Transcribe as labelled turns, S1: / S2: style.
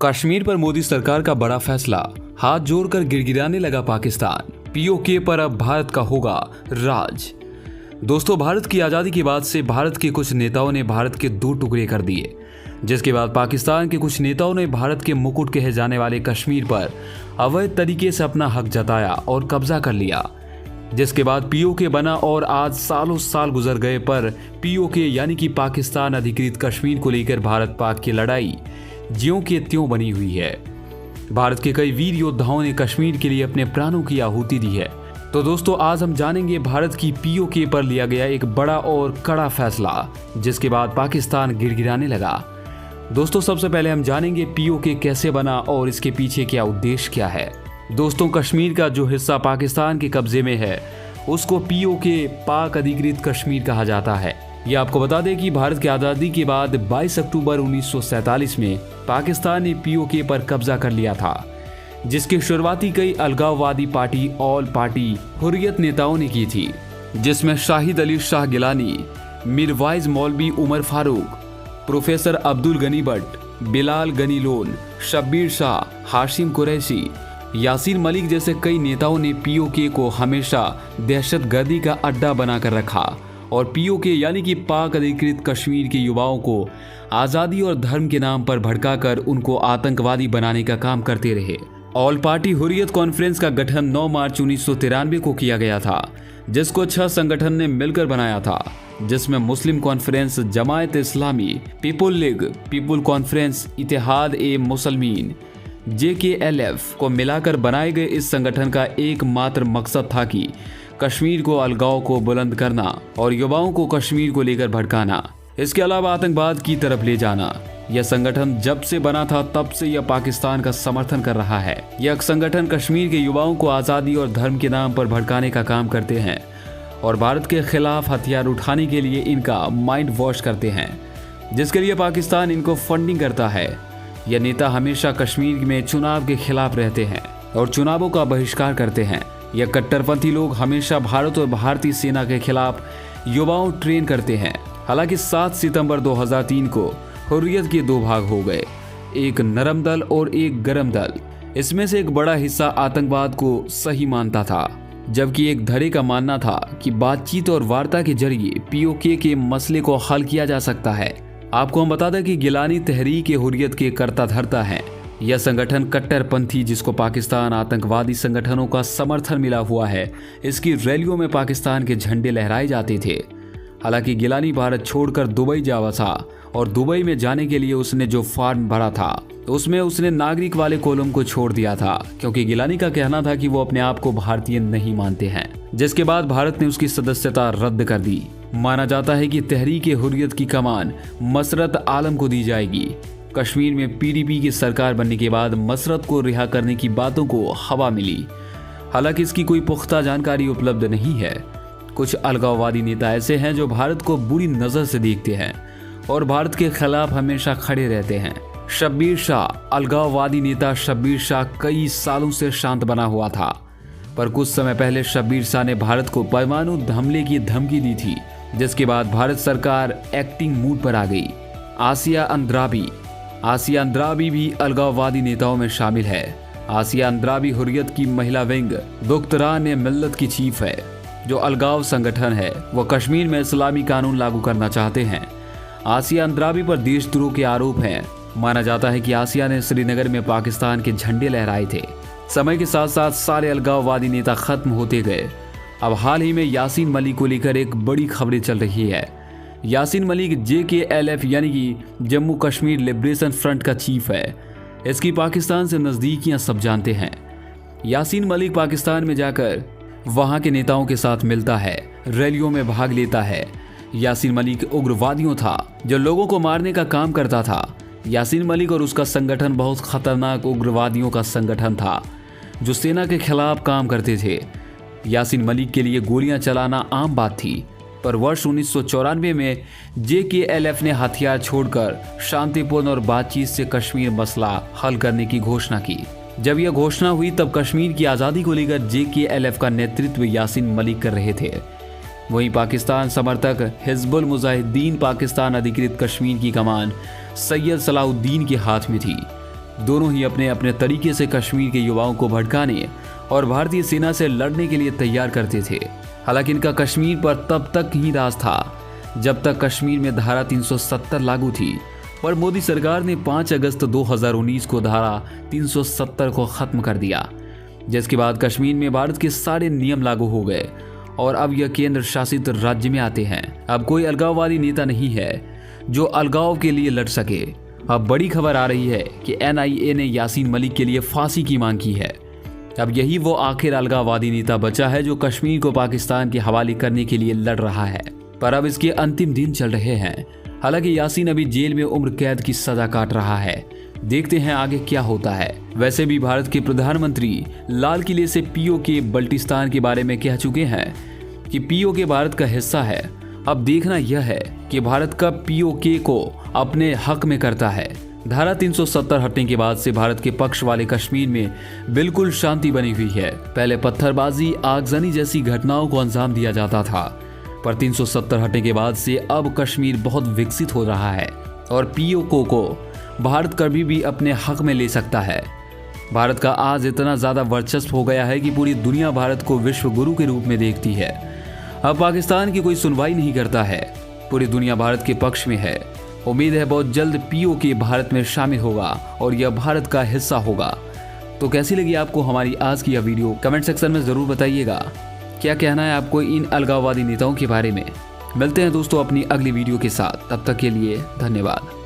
S1: कश्मीर पर मोदी सरकार का बड़ा फैसला, हाथ जोड़कर गिड़गिड़ाने लगा पाकिस्तान। पीओके पर अब भारत का होगा राज। दोस्तों, भारत की आज़ादी के बाद से भारत के कुछ नेताओं ने भारत के दो टुकड़े कर दिए, जिसके बाद पाकिस्तान के कुछ नेताओं ने भारत के मुकुट कहे जाने वाले कश्मीर पर अवैध तरीके से अपना हक जताया और कब्जा कर लिया, जिसके बाद पीओके बना और आज सालों साल गुजर गए, पर पीओके यानी कि पाकिस्तान अधिकृत कश्मीर को लेकर भारत पाक की लड़ाई ज्यों के त्यों बनी हुई है। भारत के कई वीर योद्धाओं ने कश्मीर के लिए अपने प्राणों की आहुति दी है। तो दोस्तों, आज हम जानेंगे भारत की पीओके पर लिया गया एक बड़ा और कड़ा फैसला, जिसके बाद पाकिस्तान गिड़गिड़ाने लगा। दोस्तों, सबसे पहले हम जानेंगे पीओके कैसे बना और इसके पीछे क्या उद्देश्य क्या है। दोस्तों, कश्मीर का जो हिस्सा पाकिस्तान के कब्जे में है उसको पीओके पाक अधिकृत कश्मीर कहा जाता है। यह आपको बता दें कि भारत की आज़ादी के बाद 22 अक्टूबर 1947 में पाकिस्तान ने पीओके पर कब्जा कर लिया था, जिसकी शुरुआती कई अलगाववादी पार्टी ऑल पार्टी हुर्रियत नेताओं ने की थी, जिसमें शाहिद अली शाह गिलानी, मीरवाइज मौलवी उमर फारूक, प्रोफेसर अब्दुल गनी भट्ट, बिलाल गनी लोन, शब्बीर शाह, हाशिम कुरैशी, यासीन मलिक जैसे कई नेताओं ने पीओके को हमेशा दहशतगर्दी का अड्डा बनाकर रखा और पीओके यानी कि पाक अधिकृत कश्मीर के युवाओं को आज़ादी और धर्म के नाम पर भड़काकर उनको आतंकवादी बनाने का काम करते रहे। ऑल पार्टी हुर्रियत कॉन्फ्रेंस का गठन 9 मार्च 1993 को किया गया था, जिसको 6 संगठन ने मिलकर बनाया था, जिसमें मुस्लिम कॉन्फ्रेंस, जमायत इस्लामी, पीपुल लीग, पीपुल कॉन्फ्रेंस, इत्तेहाद ए मुसलमीन, JKLF को मिलाकर बनाए गए इस संगठन का एकमात्र मकसद था कि कश्मीर को अलगाव को बुलंद करना और युवाओं को कश्मीर को लेकर भड़काना, इसके अलावा आतंकवाद की तरफ ले जाना। यह संगठन जब से बना था तब से यह पाकिस्तान का समर्थन कर रहा है। यह संगठन कश्मीर के युवाओं को आज़ादी और धर्म के नाम पर भड़काने का काम करते हैं और भारत के खिलाफ हथियार उठाने के लिए इनका माइंड वॉश करते हैं, जिसके लिए पाकिस्तान इनको फंडिंग करता है। यह नेता हमेशा कश्मीर में चुनाव के खिलाफ रहते हैं और चुनावों का बहिष्कार करते हैं। यह कट्टरपंथी लोग हमेशा भारत और भारतीय सेना के खिलाफ युवाओं ट्रेन करते हैं। हालांकि 7 सितंबर 2003 को हुर्रियत के 2 भाग हो गए, एक नरम दल और एक गरम दल। इसमें से एक बड़ा हिस्सा आतंकवाद को सही मानता था, जबकि एक धड़े का मानना था कि बातचीत और वार्ता के जरिए पीओके के मसले को हल किया जा सकता है। आपको हम बता दें कि गिलानी तहरीक हुर्रियत के कर्ता धर्ता हैं। यह संगठन कट्टरपंथी, जिसको पाकिस्तान आतंकवादी संगठनों का समर्थन मिला हुआ है, इसकी रैलियों में पाकिस्तान के झंडे लहराए जाते थे। हालांकि गिलानी भारत छोड़कर दुबई जा बसा और दुबई में जाने के लिए उसने जो फॉर्म भरा था उसमें उसने नागरिक वाले कॉलम को छोड़ दिया था, क्योंकि गिलानी का कहना था कि वो अपने आप को भारतीय नहीं मानते हैं, जिसके बाद भारत ने उसकी सदस्यता रद्द कर दी। माना जाता है कि तहरीक हुर्रियत की कमान मसरत आलम को दी जाएगी। कश्मीर में PDP की सरकार बनने के बाद मसरत को रिहा करने की बातों को हवा मिली। हालांकि इसकी कोई पुख्ता जानकारी उपलब्ध नहीं है। कुछ अलगाववादी नेता ऐसे हैं जो भारत को बुरी नज़र से देखते हैं और भारत के खिलाफ हमेशा खड़े रहते हैं। शब्बीर शाह, अलगाववादी नेता शब्बीर शाह कई सालों से शांत बना हुआ था, पर कुछ समय पहले शब्बीर शाह ने भारत को परमाणु हमले की धमकी दी थी, जिसके बाद भारत सरकार एक्टिंग मूड पर आ गई। आसिया अंद्राबी भी अलगाववादी नेताओं में शामिल है। आसिया अंद्राबी हुर्रियत की महिला विंग दुख्तरान मिल्लत की चीफ है। जो अलगाव संगठन है वो कश्मीर में इस्लामी कानून लागू करना चाहते हैं। आसिया अंद्राबी पर देशद्रोह के आरोप हैं। माना जाता है कि आसिया ने श्रीनगर में पाकिस्तान के झंडे लहराए थे। समय के साथ साथ सारे अलगाववादी नेता खत्म होते गए। अब हाल ही में यासीन मलिक को लेकर एक बड़ी खबरें चल रही है। यासीन मलिक JKLF यानी कि जम्मू कश्मीर लिबरेशन फ्रंट का चीफ है। इसकी पाकिस्तान से नज़दीकियां सब जानते हैं। यासीन मलिक पाकिस्तान में जाकर वहां के नेताओं के साथ मिलता है, रैलियों में भाग लेता है। यासीन मलिक उग्रवादियों था जो लोगों को मारने का काम करता था। यासीन मलिक और उसका संगठन बहुत खतरनाक उग्रवादियों का संगठन था जो सेना के खिलाफ काम करते थे। यासीन मलिक के लिए गोलियां चलाना आम बात थी, पर वर्ष 1994 में JKLF ने हथियार छोड़कर शांतिपूर्ण और बातचीत से कश्मीर मसला हल करने की घोषणा की। जब यह घोषणा हुई तब कश्मीर की आज़ादी को लेकर JKLF का नेतृत्व यासीन मलिक कर रहे थे। वहीं पाकिस्तान समर्थक हिजबुल मुजाहिदीन पाकिस्तान अधिकृत कश्मीर की कमान सैयद सलाउद्दीन के हाथ में थी। दोनों ही अपने अपने तरीके से कश्मीर के युवाओं को भड़काने और भारतीय सेना से लड़ने के लिए तैयार करते थे। हालांकि इनका कश्मीर पर तब तक ही राज था जब तक कश्मीर में धारा 370 लागू थी, पर मोदी सरकार ने 5 अगस्त 2019 को धारा 370 को खत्म कर दिया, जिसके बाद कश्मीर में भारत के सारे नियम लागू हो गए और अब यह केंद्र शासित राज्य में आते हैं। अब कोई अलगाववादी नेता नहीं है जो अलगाव के लिए लड़ सके। अब बड़ी खबर आ रही है कि NIA ने यासीन मलिक के लिए फांसी की मांग की है। अब यही वो आखिर अलगाववादी नेता बचा है जो कश्मीर को पाकिस्तान के हवाले करने के लिए लड़ रहा है, पर अब इसके अंतिम दिन चल रहे हैं। हालांकि यासीन अभी जेल में उम्र कैद की सजा काट रहा है। देखते हैं आगे क्या होता है। वैसे भी भारत के प्रधानमंत्री लाल किले से POK बल्टिस्तान के बारे में कह चुके हैं कि POK भारत का हिस्सा है। अब देखना यह है कि भारत का POK को अपने हक में करता है। धारा 370 हटने के बाद से भारत के पक्ष वाले कश्मीर में बिल्कुल शांति बनी हुई है। पहले पत्थरबाजी, आगजनी जैसी घटनाओं को अंजाम दिया जाता था, पर 370 हटने के बाद से अब कश्मीर बहुत विकसित हो रहा है और POK को भारत कभी भी अपने हक में ले सकता है। भारत का आज इतना ज़्यादा वर्चस्व हो गया है कि पूरी दुनिया भारत को विश्व गुरु के रूप में देखती है। अब पाकिस्तान की कोई सुनवाई नहीं करता है, पूरी दुनिया भारत के पक्ष में है। उम्मीद है बहुत जल्द POK भारत में शामिल होगा और यह भारत का हिस्सा होगा। तो कैसी लगी आपको हमारी आज की यह वीडियो? कमेंट सेक्शन में ज़रूर बताइएगा। क्या कहना है आपको इन अलगाववादी नेताओं के बारे में? मिलते हैं दोस्तों अपनी अगली वीडियो के साथ, तब तक के लिए धन्यवाद।